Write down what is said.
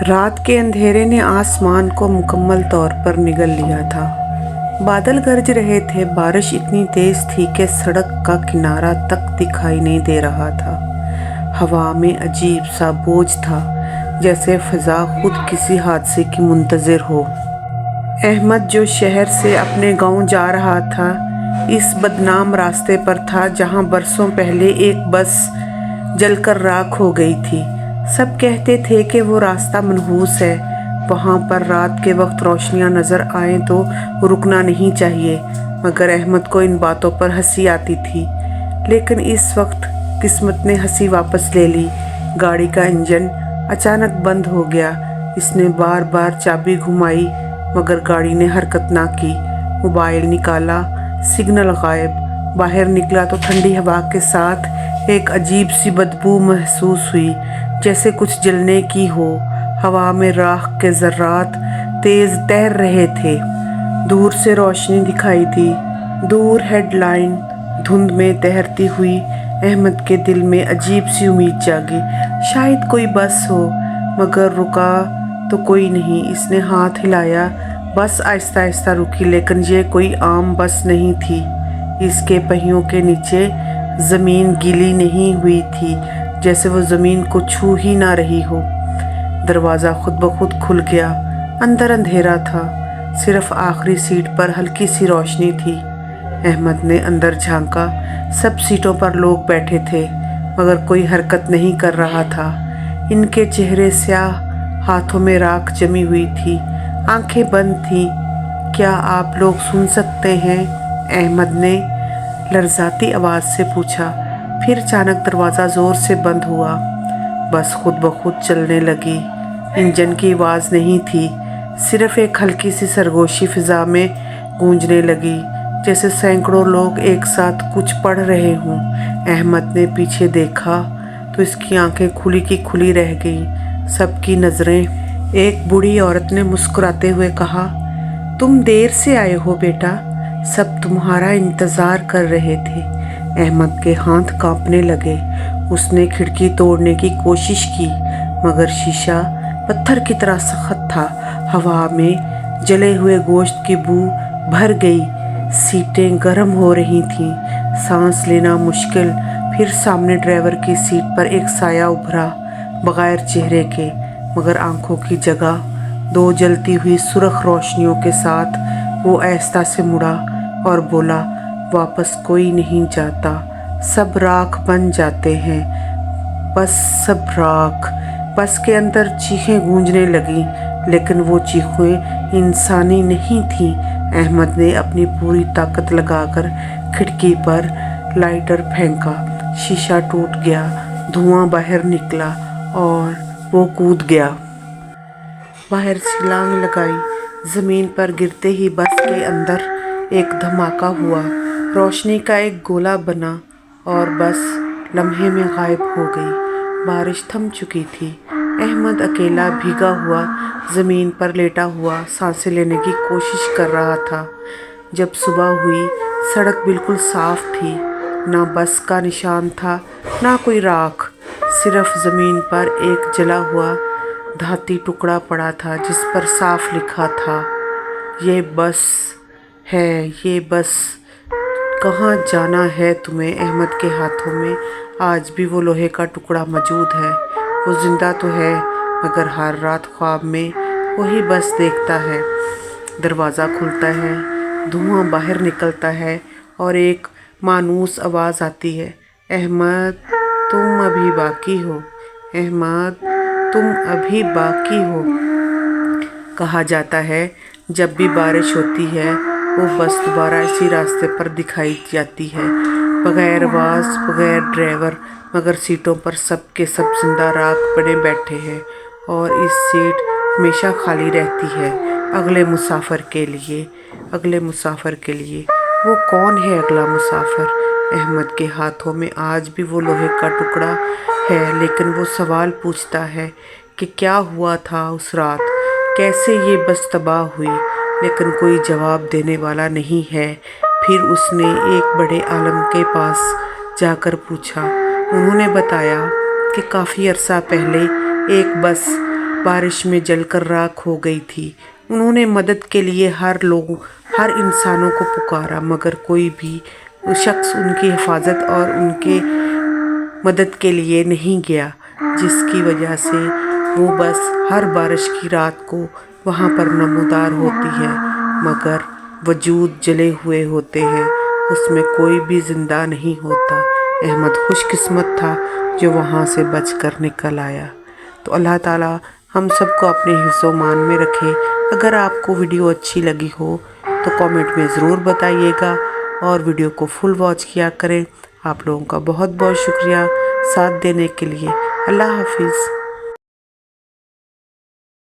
रात के अंधेरे ने आसमान को मुकम्मल तौर पर निगल लिया था। बादल गरज रहे थे। बारिश इतनी तेज थी कि सड़क का किनारा तक दिखाई नहीं दे रहा था। हवा में अजीब सा बोझ था, जैसे फ़िज़ा खुद किसी हादसे की मुंतज़िर हो। अहमद जो शहर से अपने गांव जा रहा था, इस बदनाम रास्ते पर था जहां बरसों पहले एक बस जलकर राख हो गई थी। सब कहते थे कि वो रास्ता मनहूस है, वहाँ पर रात के वक्त रोशनियाँ नज़र आएं तो रुकना नहीं चाहिए। मगर अहमद को इन बातों पर हंसी आती थी। लेकिन इस वक्त किस्मत ने हंसी वापस ले ली। गाड़ी का इंजन अचानक बंद हो गया। इसने बार बार चाबी घुमाई मगर गाड़ी ने हरकत ना की। मोबाइल निकाला, सिग्नल गायब। बाहर निकला तो ठंडी हवा के साथ एक अजीब सी बदबू महसूस हुई, जैसे कुछ जलने की हो। हवा में राख के ज़र्रात तेज तैर रहे थे। दूर से रोशनी दिखाई दी। दूर हेडलाइन धुंध में तैरती हुई। अहमद के दिल में अजीब सी उम्मीद जागी, शायद कोई बस हो। मगर रुका तो कोई नहीं। इसने हाथ हिलाया। बस आहिस्ता आहिस्ता रुकी, लेकिन ये कोई आम बस नहीं थी। इसके पहियों के नीचे ज़मीन गीली नहीं हुई थी, जैसे वो ज़मीन को छू ही ना रही हो। दरवाज़ा खुद ब खुद खुल गया। अंदर अंधेरा था, सिर्फ आखिरी सीट पर हल्की सी रोशनी थी। अहमद ने अंदर झांका। सब सीटों पर लोग बैठे थे, मगर कोई हरकत नहीं कर रहा था। इनके चेहरे स्याह, हाथों में राख जमी हुई थी, आंखें बंद थीं। क्या आप लोग सुन सकते हैं? अहमद ने लर्जाती आवाज़ से पूछा। फिर अचानक दरवाज़ा ज़ोर से बंद हुआ। बस खुद ब खुद चलने लगी। इंजन की आवाज़ नहीं थी, सिर्फ एक हल्की सी सरगोशी फ़िज़ा में गूंजने लगी, जैसे सैकड़ों लोग एक साथ कुछ पढ़ रहे हों। अहमद ने पीछे देखा तो इसकी आंखें खुली की खुली रह गईं। सबकी नज़रें। एक बूढ़ी औरत ने मुस्कुराते हुए कहा, तुम देर से आए हो बेटा, सब तुम्हारा इंतज़ार कर रहे थे। अहमद के हाथ कांपने लगे। उसने खिड़की तोड़ने की कोशिश की, मगर शीशा पत्थर की तरह सख्त था। हवा में जले हुए गोश्त की बू भर गई। सीटें गर्म हो रही थीं, सांस लेना मुश्किल। फिर सामने ड्राइवर की सीट पर एक साया उभरा, बगैर चेहरे के, मगर आंखों की जगह। दो जलती हुई सुर्ख रोशनियों के साथ वो आहिस्ता से मुड़ा और बोला, वापस कोई नहीं जाता, सब राख बन जाते हैं, बस सब राख। बस के अंदर चीखें गूंजने लगीं, लेकिन वो चीखें इंसानी नहीं थीं। अहमद ने अपनी पूरी ताकत लगाकर खिड़की पर लाइटर फेंका। शीशा टूट गया, धुआं बाहर निकला और वो कूद गया। बाहर छलांग लगाई। ज़मीन पर गिरते ही बस के अंदर एक धमाका हुआ। रोशनी का एक गोला बना और बस लम्हे में गायब हो गई। बारिश थम चुकी थी। अहमद अकेला भीगा हुआ ज़मीन पर लेटा हुआ सांसें लेने की कोशिश कर रहा था। जब सुबह हुई, सड़क बिल्कुल साफ थी। ना बस का निशान था, ना कोई राख। सिर्फ ज़मीन पर एक जला हुआ धाती टुकड़ा पड़ा था, जिस पर साफ लिखा था, ये बस है, ये बस। कहाँ जाना है तुम्हें? अहमद के हाथों में आज भी वो लोहे का टुकड़ा मौजूद है। वो जिंदा तो है, मगर हर रात ख्वाब में वही बस देखता है। दरवाज़ा खुलता है, धुआं बाहर निकलता है और एक मानूस आवाज़ आती है, अहमद तुम अभी बाकी हो, अहमद तुम अभी बाकी हो। कहा जाता है जब भी बारिश होती है वो बस दोबारा इसी रास्ते पर दिखाई जाती है, बगैर आवाज़, बगैर ड्राइवर, मगर सीटों पर सब के सब जिंदा राख बने बैठे हैं और इस सीट हमेशा खाली रहती है अगले मुसाफिर के लिए। अगले मुसाफिर के लिए। वो कौन है अगला मुसाफिर? अहमद के हाथों में आज भी वो लोहे का टुकड़ा है, लेकिन वो सवाल पूछता है कि क्या हुआ था उस रात, कैसे ये बस तबाह हुई, लेकिन कोई जवाब देने वाला नहीं है। फिर उसने एक बड़े आलम के पास जाकर पूछा। उन्होंने बताया कि काफ़ी अरसा पहले एक बस बारिश में जलकर राख हो गई थी। उन्होंने मदद के लिए हर इंसानों को पुकारा, मगर कोई भी शख्स उनकी हिफाजत और उनके मदद के लिए नहीं गया, जिसकी वजह से वो बस हर बारिश की रात को वहाँ पर नमूदार होती है, मगर वजूद जले हुए होते हैं, उसमें कोई भी जिंदा नहीं होता। अहमद खुशकिस्मत था जो वहाँ से बचकर निकल आया। तो अल्लाह ताला हम सबको अपने हिफ्ज़-ओ-मान में रखे। अगर आपको वीडियो अच्छी लगी हो तो कमेंट में ज़रूर बताइएगा और वीडियो को फुल वॉच किया करें। आप लोगों का बहुत बहुत शुक्रिया साथ देने के लिए। अल्लाह हाफिज़।